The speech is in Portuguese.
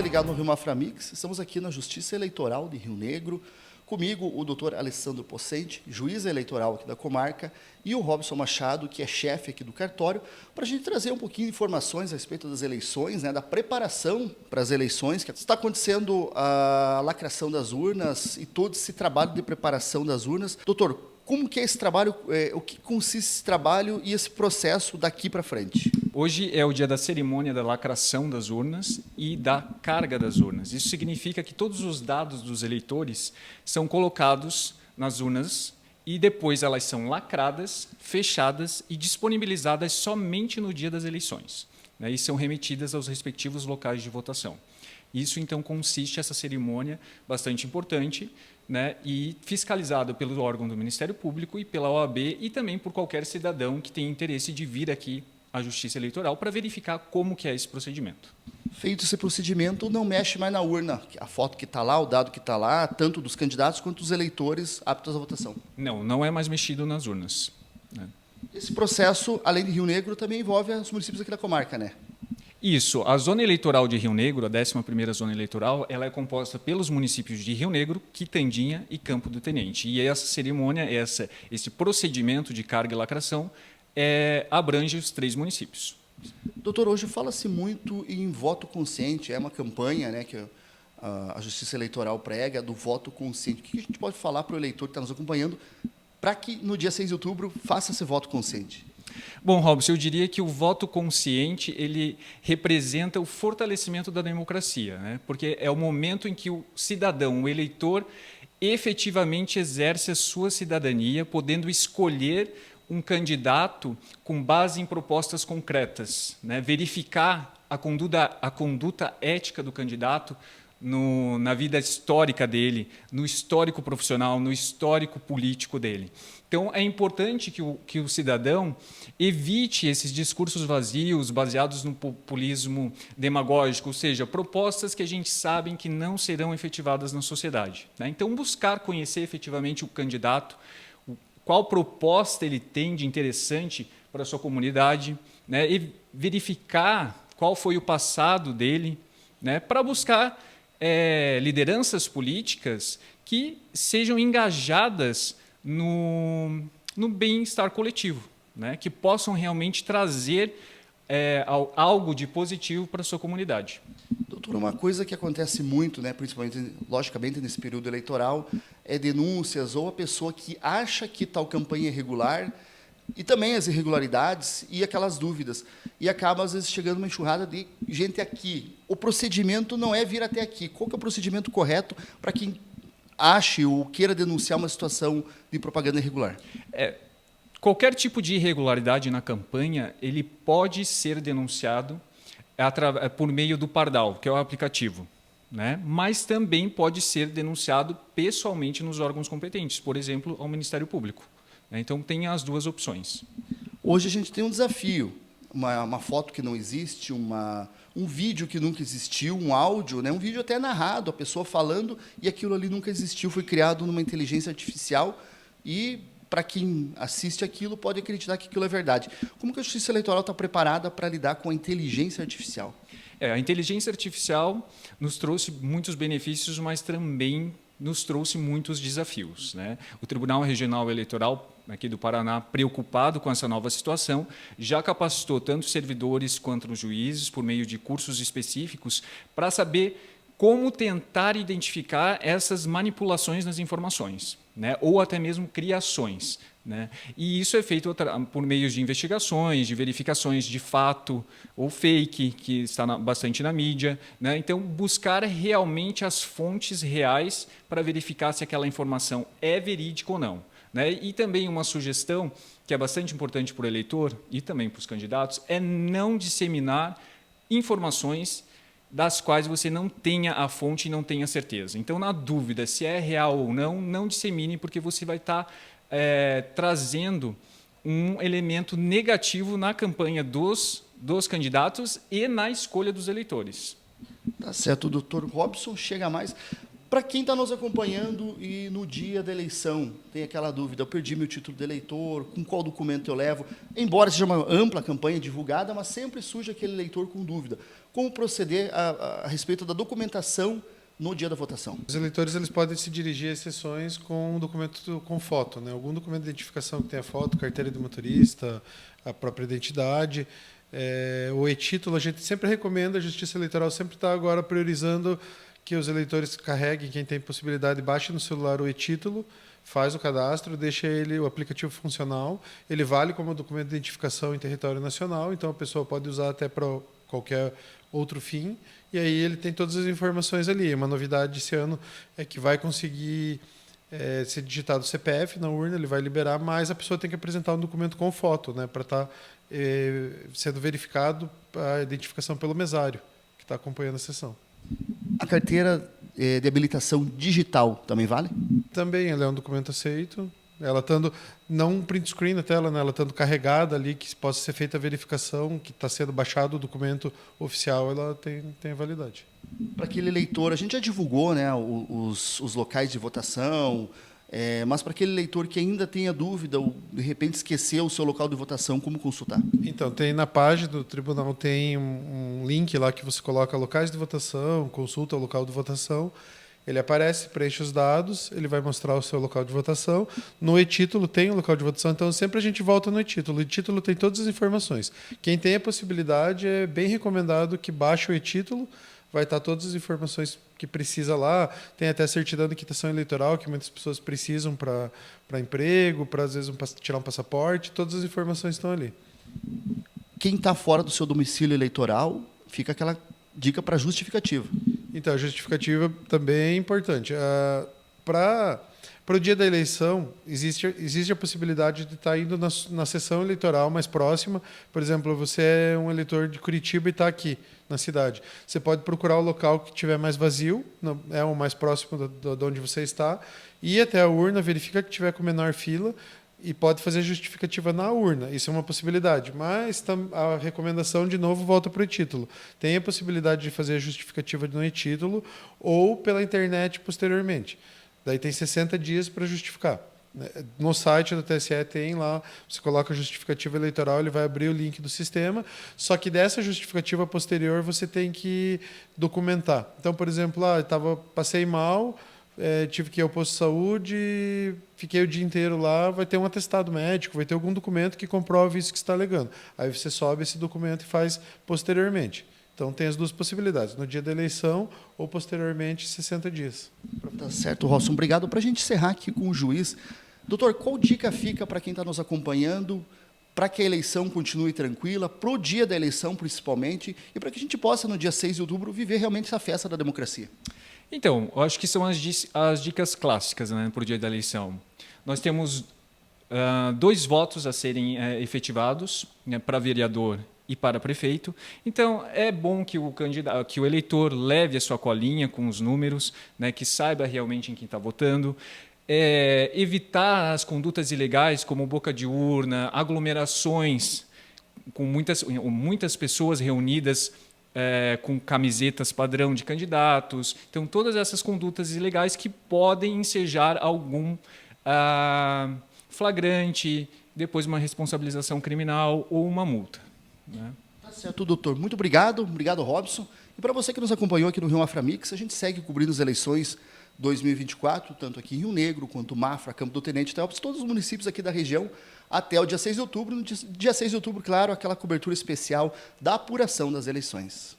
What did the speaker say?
ligado no Rio Maframix. Estamos aqui na Justiça Eleitoral de Rio Negro. Comigo, o doutor Alessandro Possente, juiz eleitoral aqui da comarca, e o Robson Machado, que é chefe aqui do cartório, para a gente trazer um pouquinho de informações a respeito das eleições, né, da preparação para as eleições, que está acontecendo a lacração das urnas e todo esse trabalho de preparação das urnas. Doutor, como que é esse trabalho, o que consiste esse trabalho e esse processo daqui para frente? Hoje é o dia da cerimônia da lacração das urnas e da carga das urnas. Isso significa que todos os dados dos eleitores são colocados nas urnas e depois elas são lacradas, fechadas e disponibilizadas somente no dia das eleições, né, e são remetidas aos respectivos locais de votação. Isso, então, consiste essa cerimônia bastante importante, né, e fiscalizado pelo órgão do Ministério Público e pela OAB e também por qualquer cidadão que tenha interesse de vir aqui à Justiça Eleitoral para verificar como que é esse procedimento. Feito esse procedimento, não mexe mais na urna, a foto que está lá, o dado que está lá, tanto dos candidatos quanto dos eleitores aptos à votação. Não é mais mexido nas urnas, né? Esse processo, além de Rio Negro, também envolve os municípios aqui da comarca, né? Isso. A Zona Eleitoral de Rio Negro, a 11ª Zona Eleitoral, ela é composta pelos municípios de Rio Negro, Quitandinha e Campo do Tenente. E essa cerimônia, esse procedimento de carga e lacração abrange os 3 municípios. Doutor, hoje fala-se muito em voto consciente, é uma campanha, né, que a Justiça Eleitoral prega, do voto consciente. O que a gente pode falar para o eleitor que está nos acompanhando para que no dia 6 de outubro faça esse voto consciente? Bom, Robson, eu diria que o voto consciente ele representa o fortalecimento da democracia, né? Porque é o momento em que o cidadão, o eleitor, efetivamente exerce a sua cidadania, podendo escolher um candidato com base em propostas concretas, né? Verificar a conduta ética do candidato na vida histórica dele, no histórico profissional, no histórico político dele. Então, é importante que o cidadão evite esses discursos vazios, baseados no populismo demagógico, ou seja, propostas que a gente sabe que não serão efetivadas na sociedade, né? Então, buscar conhecer efetivamente o candidato, qual proposta ele tem de interessante para a sua comunidade, né? E verificar qual foi o passado dele, né? Para buscar lideranças políticas que sejam engajadas no bem-estar coletivo, né? Que possam realmente trazer algo de positivo para a sua comunidade. Doutor, uma coisa que acontece muito, né, principalmente, logicamente, nesse período eleitoral, é denúncias ou a pessoa que acha que tal campanha é irregular e também as irregularidades e aquelas dúvidas. E acaba, às vezes, chegando uma enxurrada de gente aqui. O procedimento não é vir até aqui. Qual que é o procedimento correto para quem ache ou queira denunciar uma situação de propaganda irregular? Qualquer tipo de irregularidade na campanha, ele pode ser denunciado por meio do Pardal, que é o aplicativo, né? Mas também pode ser denunciado pessoalmente nos órgãos competentes, por exemplo, ao Ministério Público. Então, tem as duas opções. Hoje a gente tem um desafio, uma foto que não existe, um vídeo que nunca existiu, um áudio, né? Um vídeo até narrado, a pessoa falando, e aquilo ali nunca existiu, foi criado numa inteligência artificial e, para quem assiste aquilo, pode acreditar que aquilo é verdade. Como que a Justiça Eleitoral está preparada para lidar com a inteligência artificial? A inteligência artificial nos trouxe muitos benefícios, mas também nos trouxe muitos desafios, né? O Tribunal Regional Eleitoral aqui do Paraná, preocupado com essa nova situação, já capacitou tanto os servidores quanto os juízes por meio de cursos específicos para saber como tentar identificar essas manipulações nas informações, né? Ou até mesmo criações, né? E isso é feito por meio de investigações, de verificações de fato ou fake, que está bastante na mídia, né? Então, buscar realmente as fontes reais para verificar se aquela informação é verídica ou não, né? E também uma sugestão que é bastante importante para o eleitor e também para os candidatos é não disseminar informações das quais você não tenha a fonte e não tenha certeza. Então, na dúvida se é real ou não, não dissemine, porque você vai estar trazendo um elemento negativo na campanha dos candidatos e na escolha dos eleitores. Tá certo, o doutor Robson chega mais. Para quem está nos acompanhando e no dia da eleição tem aquela dúvida, eu perdi meu título de eleitor, com qual documento eu levo? Embora seja uma ampla campanha divulgada, mas sempre surge aquele eleitor com dúvida. Como proceder a respeito da documentação no dia da votação? Os eleitores eles podem se dirigir às sessões com um documento com foto, né? Algum documento de identificação que tenha foto, carteira de motorista, a própria identidade. O e-título, a gente sempre recomenda, a Justiça Eleitoral sempre está agora priorizando que os eleitores carreguem, quem tem possibilidade, baixe no celular o e-título, faz o cadastro, deixa o aplicativo funcional, ele vale como documento de identificação em território nacional, então a pessoa pode usar até para qualquer outro fim, e aí ele tem todas as informações ali. Uma novidade esse ano é que vai conseguir ser digitado o CPF na urna, ele vai liberar, mas a pessoa tem que apresentar um documento com foto, né, para estar sendo verificado a identificação pelo mesário, que está acompanhando a sessão. A carteira de habilitação digital também vale? Também, ela é um documento aceito. Ela estando, não um print screen na tela, né? Ela estando carregada ali, que possa ser feita a verificação, que está sendo baixado o documento oficial, ela tem validade. Para aquele eleitor, a gente já divulgou, né, os locais de votação, mas para aquele eleitor que ainda tenha dúvida ou de repente esqueceu o seu local de votação, como consultar? Então, tem na página do tribunal, tem um link lá que você coloca locais de votação, consulta o local de votação, ele aparece, preenche os dados, ele vai mostrar o seu local de votação. No e-título tem o local de votação, então sempre a gente volta no e-título. O e-título tem todas as informações. Quem tem a possibilidade, é bem recomendado que baixe o e-título, vai estar todas as informações que precisa lá, tem até certidão de quitação eleitoral, que muitas pessoas precisam para emprego, para às vezes tirar um passaporte, todas as informações estão ali. Quem está fora do seu domicílio eleitoral, fica aquela dica para justificativa. Então, a justificativa também é importante. Para o dia da eleição, existe a possibilidade de estar indo na sessão eleitoral mais próxima. Por exemplo, você é um eleitor de Curitiba e está aqui na cidade. Você pode procurar o local que estiver mais vazio, é o mais próximo de onde você está, ir até a urna, verifica que tiver com menor fila e pode fazer justificativa na urna. Isso é uma possibilidade. Mas a recomendação, de novo, volta para o e-título. Tem a possibilidade de fazer a justificativa no e-título ou pela internet posteriormente. Daí tem 60 dias para justificar. No site do TSE tem lá, você coloca a justificativa eleitoral, ele vai abrir o link do sistema, só que dessa justificativa posterior você tem que documentar. Então, por exemplo, passei mal, tive que ir ao posto de saúde, fiquei o dia inteiro lá, vai ter um atestado médico, vai ter algum documento que comprove isso que você está alegando. Aí você sobe esse documento e faz posteriormente. Então, tem as duas possibilidades, no dia da eleição ou, posteriormente, 60 dias. Tá certo, Rosson. Obrigado. Para a gente encerrar aqui com o juiz, doutor, qual dica fica para quem está nos acompanhando, para que a eleição continue tranquila, para o dia da eleição, principalmente, e para que a gente possa, no dia 6 de outubro, viver realmente essa festa da democracia? Então, eu acho que são as dicas clássicas, né, para o dia da eleição. Nós temos 2 votos a serem efetivados, né, para vereador e para prefeito. Então, é bom que o eleitor leve a sua colinha com os números, né, que saiba realmente em quem está votando. Evitar as condutas ilegais, como boca de urna, aglomerações com muitas pessoas reunidas com camisetas padrão de candidatos. Então, todas essas condutas ilegais que podem ensejar algum flagrante, depois uma responsabilização criminal ou uma multa. Né? Tá certo, doutor. Muito obrigado. Obrigado, Robson. E para você que nos acompanhou aqui no Rio Aframix, a gente segue cobrindo as eleições 2024, tanto aqui em Rio Negro, quanto Mafra, Campo do Tenente, Teópolis, todos os municípios aqui da região, até o dia 6 de outubro. No dia 6 de outubro, claro, aquela cobertura especial da apuração das eleições.